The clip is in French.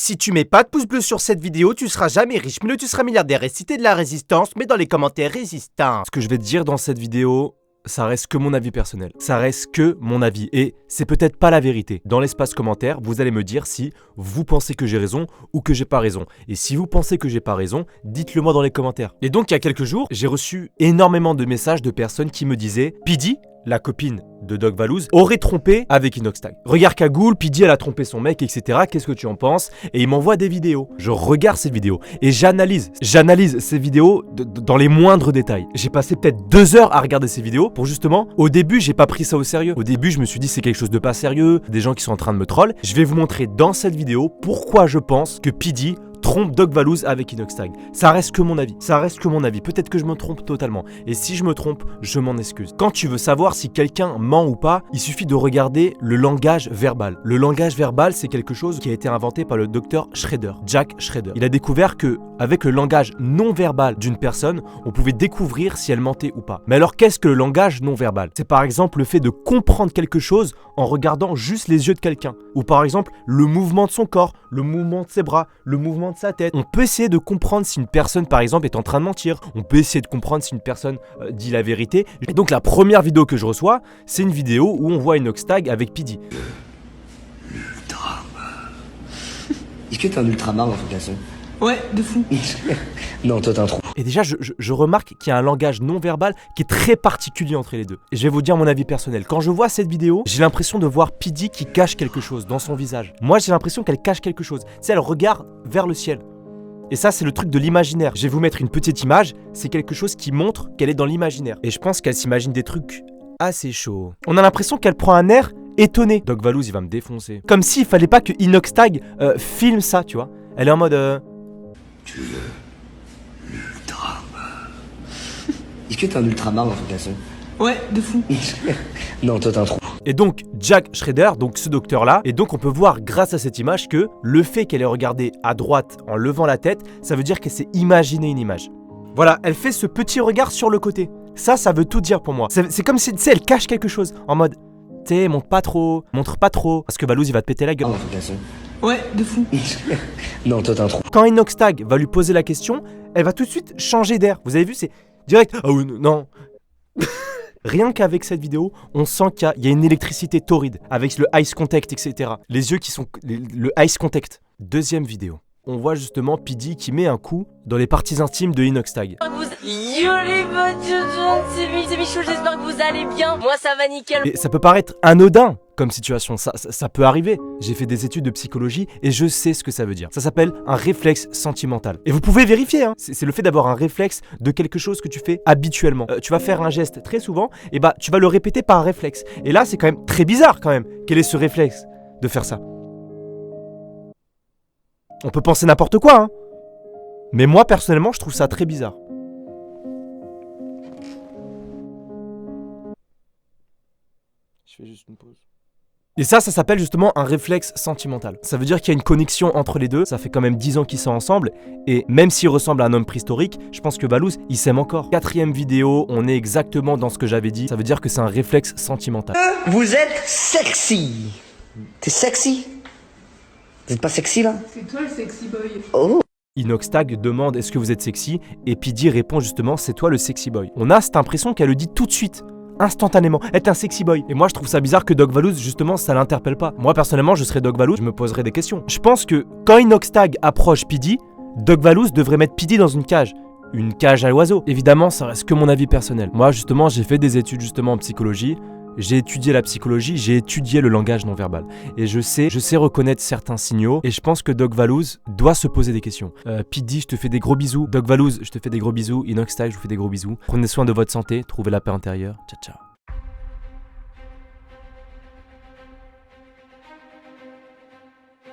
Si tu mets pas de pouce bleu sur cette vidéo, tu seras jamais riche, mais tu seras milliardaire. Et si t'es de la résistance, mets dans les commentaires résistance. Ce que je vais te dire dans cette vidéo, ça reste que mon avis personnel. Ça reste que mon avis. Et c'est peut-être pas la vérité. Dans l'espace commentaire, vous allez me dire si vous pensez que j'ai raison ou que j'ai pas raison. Et si vous pensez que j'ai pas raison, dites-le moi dans les commentaires. Et donc, il y a quelques jours, j'ai reçu énormément de messages de personnes qui me disaient « P. Diddy, la copine de Doc Valouz, aurait trompé avec Inoxtag. Regarde Cagoule, P. Diddy elle a trompé son mec, etc. Qu'est-ce que tu en penses ?» Et il m'envoie des vidéos. Je regarde ces vidéos et j'analyse ces vidéos dans les moindres détails. J'ai passé peut-être 2 heures à regarder ces vidéos pour justement, au début, j'ai pas pris ça au sérieux. Au début, je me suis dit c'est quelque chose de pas sérieux, des gens qui sont en train de me troll. Je vais vous montrer dans cette vidéo pourquoi je pense que P. Diddy trompe Doc Valouz avec Inoxtag. Ça reste que mon avis. Ça reste que mon avis. Peut-être que je me trompe totalement. Et si je me trompe, je m'en excuse. Quand tu veux savoir si quelqu'un ment ou pas, il suffit de regarder le langage verbal. Le langage verbal, c'est quelque chose qui a été inventé par le docteur Schrader, Jack Schrader. Il a découvert que, avec le langage non verbal d'une personne, on pouvait découvrir si elle mentait ou pas. Mais alors, qu'est-ce que le langage non verbal? C'est par exemple le fait de comprendre quelque chose en regardant juste les yeux de quelqu'un. Ou par exemple, le mouvement de son corps, le mouvement de ses bras, le mouvement de sa tête. On peut essayer de comprendre si une personne par exemple est en train de mentir. On peut essayer de comprendre si une personne dit la vérité. Et donc la première vidéo que je reçois, c'est une vidéo où on voit Inoxtag avec P. Diddy. L'ultra. Est-ce que t'es un ultramar dans ton casson? Ouais, de fou. Non, toi t'es un trou. Et déjà, je remarque qu'il y a un langage non verbal qui est très particulier entre les deux. Et je vais vous dire mon avis personnel. Quand je vois cette vidéo, j'ai l'impression de voir P. Diddy qui cache quelque chose dans son visage. Moi, j'ai l'impression qu'elle cache quelque chose. Tu sais, elle regarde vers le ciel. Et ça, c'est le truc de l'imaginaire. Je vais vous mettre une petite image. C'est quelque chose qui montre qu'elle est dans l'imaginaire. Et je pense qu'elle s'imagine des trucs assez chauds. On a l'impression qu'elle prend un air étonné. Doc Valouz, il va me défoncer. Comme s'il fallait pas que Inoxtag filme ça, tu vois. Elle est en mode... Tu veux l'ultra. Est-ce que t'es un ultramar dans ton casson? Ouais, de fou. Non, toi t'es un trou. Et donc, Jack Schrader, donc ce docteur-là, et donc on peut voir grâce à cette image que le fait qu'elle ait regardé à droite en levant la tête, ça veut dire qu'elle s'est imaginé une image. Voilà, elle fait ce petit regard sur le côté. Ça veut tout dire pour moi. C'est comme si, tu sais, elle cache quelque chose, en mode, tu sais, montre pas trop, parce que Valouz, il va te péter la gueule. Dans ton casson. Ouais, de fou. Non, toi t'es un trou. Quand Inoxtag va lui poser la question, elle va tout de suite changer d'air. Vous avez vu, c'est direct. Ah oui, non. Rien qu'avec cette vidéo, on sent qu'il y a une électricité torride, avec le ice contact, etc. Les yeux qui sont... le ice contact. Deuxième vidéo. On voit justement P. Diddy qui met un coup dans les parties intimes de Inoxtag. Yo les potes, c'est Michou, j'espère que vous allez bien. Moi ça va nickel. Et ça peut paraître anodin comme situation, ça peut arriver. J'ai fait des études de psychologie et je sais ce que ça veut dire. Ça s'appelle un réflexe sentimental. Et vous pouvez vérifier, hein. C'est le fait d'avoir un réflexe de quelque chose que tu fais habituellement. Tu vas faire un geste très souvent, et bah tu vas le répéter par un réflexe. Et là c'est quand même très bizarre quand même. Quel est ce réflexe de faire ça? On peut penser n'importe quoi, hein. Mais moi personnellement je trouve ça très bizarre. Je fais juste une pause. Et ça s'appelle justement un réflexe sentimental. Ça veut dire qu'il y a une connexion entre les deux. Ça fait quand même 10 ans qu'ils sont ensemble. Et même s'il ressemble à un homme préhistorique, je pense que Valouz, il s'aime encore. 4e vidéo, on est exactement dans ce que j'avais dit. Ça veut dire que c'est un réflexe sentimental. Vous êtes sexy. T'es sexy? Vous êtes pas sexy là? C'est toi le sexy boy. Oh. Inoxtag demande est-ce que vous êtes sexy? Et P. Diddy répond justement c'est toi le sexy boy. On a cette impression qu'elle le dit tout de suite. Instantanément, être un sexy boy. Et moi je trouve ça bizarre que Doc Valouz justement ça l'interpelle pas. Moi personnellement je serais Doc Valouz, je me poserais des questions. Je pense que quand Inoxtag approche P. Diddy, Doc Valouz devrait mettre P. Diddy dans une cage à l'oiseau. Évidemment ça reste que mon avis personnel. Moi justement j'ai fait des études justement en psychologie. J'ai étudié la psychologie, j'ai étudié le langage non verbal. Et je sais reconnaître certains signaux. Et je pense que Doc Valouz doit se poser des questions. P. Diddy, je te fais des gros bisous. Doc Valouz, je te fais des gros bisous. Inoxtag, je vous fais des gros bisous. Prenez soin de votre santé, trouvez la paix intérieure. Ciao, ciao.